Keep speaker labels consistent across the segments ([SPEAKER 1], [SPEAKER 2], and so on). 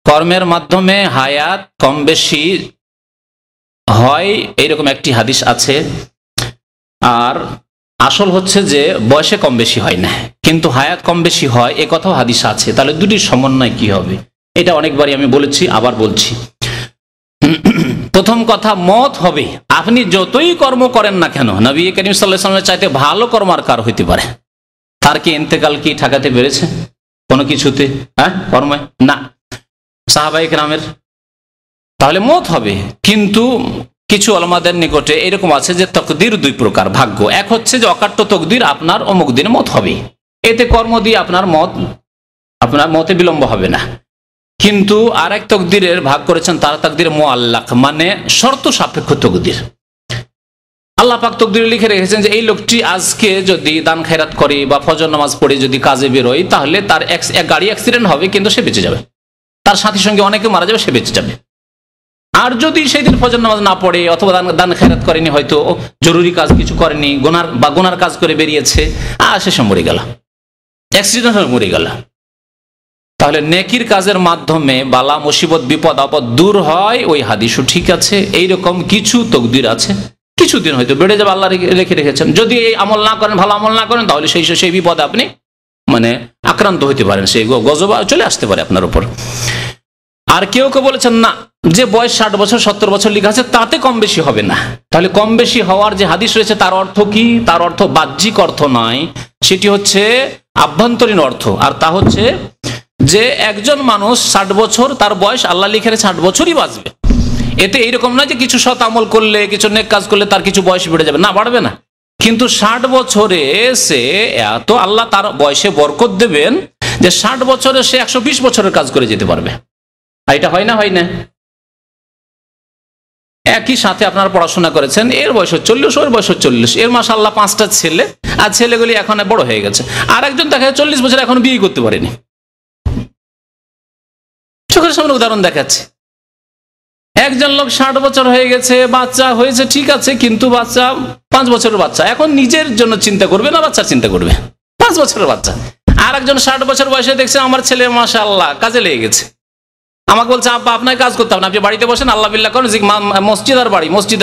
[SPEAKER 1] কর্মের মাধ্যমে হায়াত কম বেশি হয় এইরকম একটি হাদিস আছে। আর আসল হচ্ছে যে বয়সে কম বেশি হয় না, কিন্তু হায়াত কম বেশি হয় এ কথাও হাদিস আছে। তাহলে দুটির সমন্বয় কি হবে? এটা অনেকবারই আমি বলেছি, আবার বলছি। প্রথম কথা, মত হবে। আপনি যতই কর্ম করেন না কেন, নবী করিম সাল্লাল্লাহু আলাইহি ওয়াসাল্লামের চাইতে ভালো কর্ম আর কার হইতে পারে? তার কি ইন্তেকাল কি ঠেকাতে পেরেছে কোনো কিছুতে? কর্মে না, সাহাবায়ে কেরামের। তাহলে মত হবে। কিন্তু কিছু উলামাদের নিকটে এরকম আছে যে তকদির দুই প্রকার, ভাগ্য। এক হচ্ছে যে অকাট্য তকদির, আপনার অমুক দিনে মত হবে, এতে কর্ম দিয়ে আপনার মতে বিলম্ব হবে না। কিন্তু আরেক তকদিরের ভাগ করেছেন, তার তাকদির মুআল্লাক, মানে শর্ত সাপেক্ষ তকদির। আল্লাহ পাক তকদিরে লিখে রেখেছেন যে এই লোকটি আজকে যদি দান খেরাত করে বা ফজর নামাজ পড়ে যদি কাজে বেরোয়, তাহলে তার গাড়ি অ্যাক্সিডেন্ট হবে কিন্তু সে বেঁচে যাবে, তার সাথী সঙ্গে অনেকে মারা যাবে, সে বেঁচে যাবে। আর যদি সেই দিন ফজর নামাজ না পড়ে অথবা দান খেরাত করেনি, হয়তো জরুরি কাজ কিছু করেনি, গুনার কাজ করে বেরিয়েছে, শেষে মরে গেল, অ্যাক্সিডেন্ট হয়ে মরে গেল। তাহলে নেকির কাজের মাধ্যমে বালা মুসিবত বিপদ আপদ দূর হয়, ওই হাদিসও ঠিক আছে। এইরকম কিছু তকদির আছে, কিছুদিন হয়তো বেড়ে যাবে, আল্লাহ রেখে রেখেছেন। যদি এই আমল না করেন, ভালো আমল না করেন, তাহলে সেই বিপদে আপনি আক্রান্ত হইতে পারেন, সেই গজব চলে আসতে পারে আপনার উপর। আর কেউ বলেছেন না, যে বয়স 60 বছর 70 বছর লেখা আছে তাতে কম বেশি হবে না। তাহলে কম বেশি হওয়ার যে হাদিস রয়েছে তার অর্থ কি? তার অর্থ বাহ্যিক অর্থ নয়, সেটি হচ্ছে আভ্যন্তরীণ অর্থ। আর তা হচ্ছে যে একজন মানুষ 60 বছর তার বয়স, আল্লাহ লিখে 60 বছরই বাঁচবে। এতে এইরকম নয় যে কিছু সৎ আমল করলে, কিছু নেক কাজ করলে তার কিছু বয়স বেড়ে যাবে, না, বাড়বে না। কিন্তু 60 বছরে সে এত আল্লাহ তার বয়সে বরকত দেবেন যে 60 বছরে সে 120 বছরের কাজ করে যেতে পারবে। এটা হয় না? হয় না? একই সাথে আপনারা পড়াশোনা করেছেন, এর বয়স 40, ওর বয়স 40, এর মাশাআল্লাহ 5টা ছেলে, আর ছেলেগুলি এখন বড় হয়ে গেছে। আর একজন দেখা 40 বছর এখন বিয়ে করতে পারেনি। চোখের সামনে উদাহরণ দেখাচ্ছে। একজন লোক 60 বছর হয়ে গেছে, বাচ্চা হয়েছে, ঠিক আছে, কিন্তু বাচ্চা 5 বছরের বাচ্চা, এখন নিজের জন্য চিন্তা করবে না বাচ্চার চিন্তা করবে, 5 বছরের বাচ্চা। আর একজন 60 বছর বয়সে দেখছে আমার ছেলে মাশাআল্লাহ কাজে লেগে গেছে, আমাকে বলছে আব্বা আপনার কাজ করতে হবে না, আপনি বাড়িতে বসেন, আল্লাহ বিল্লাহ করেন, মসজিদ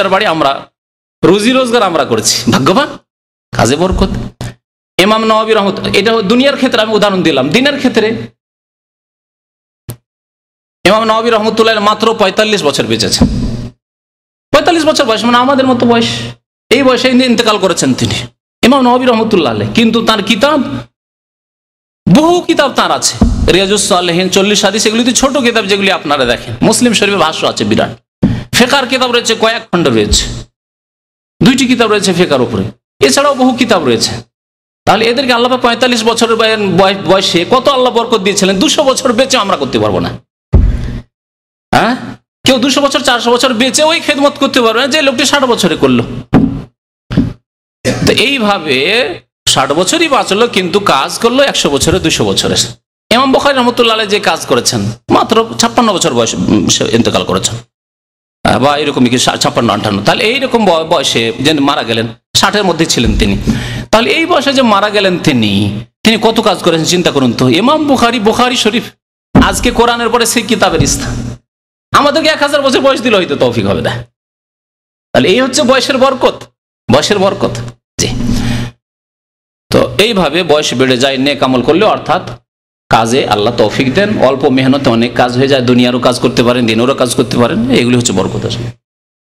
[SPEAKER 1] আর বাড়ি আমরা রুজি রোজগার আমরা করেছি, ভাগ্যবান, কাজে বরকত। ইমাম নওয়াবী রাহমাতুল্লাহ, এটা দুনিয়ার ক্ষেত্রে আমি উদাহরণ দিলাম। দিনের ক্ষেত্রে ইমাম নওয়াবী রাহমাতুল্লাহ মাত্র 45 বছর বেঁচেছেন। 45 বছর বয়স, মানে আমাদের মতো বয়স। এই বয়সে ইন্তেকাল করেছেন তিনি, ইমাম নওয়াবী রাহমাতুল্লাহ আলাইহি। কিন্তু তার কিতাব, বহু কিতাব তার আছে, রিয়াজুস সালেহিন, 40 হাদিস, এগুলি ছোট কিতাব যেগুলি আপনারা দেখেন। মুসলিম শরীফে ভাষ্য আছে বিরাট। ফিকহের কিতাব রয়েছে কয়েক খণ্ড রয়েছে, 2টি কিতাব রয়েছে ফিকহের উপরে, এছাড়াও বহু কিতাব রয়েছে। তাহলে এদেরকে আল্লাহ 45 বছরের বয়সে কত আল্লাহ বরকত দিয়েছিলেন, 200 বছর বেঁচে আমরা করতে পারবো না। কেউ 200 বছর 400 বছর বেঁচে ওই খেদমত করতে পারবে না যে লোকটি 60 বছরে করলো। তো এইভাবে 60 বছরই বাঁচলো, কিন্তু কাজ করলো 100 বছরে, 200 বছরে। ইমাম বুখারী রাহমাতুল্লাহ আলাইহি যে কাজ করেছেন, মাত্র 56 বছর বয়সে ইন্তেকাল করেছেন, বা এরকমই কি 56-58। তাহলে এইরকম বয়সে যে মারা গেলেন, 60-এর মধ্যে ছিলেন তিনি। তাহলে এই বয়সে যে মারা গেলেন তিনি কত কাজ করেছেন চিন্তা করুন তো। ইমাম বুখারী শরীফ আজকে কোরআনের পরে সেই কিতাবের স্থান। আমাদেরকে 1000 বছর বয়স দিলে হয়তো তৌফিক হবে না। তাহলে এই হচ্ছে বয়সের বরকত। জি, তো এইভাবে বয়স বেড়ে যায় নেক আমল করলে, অর্থাৎ কাজে আল্লাহ তৌফিক দেন। অল্প মেহনতে অনেক কাজ হয়ে যায়, দুনিয়ারও কাজ করতে পারেন, দিনেরও কাজ করতে পারেন, এগুলি হচ্ছে বরকত আসলে।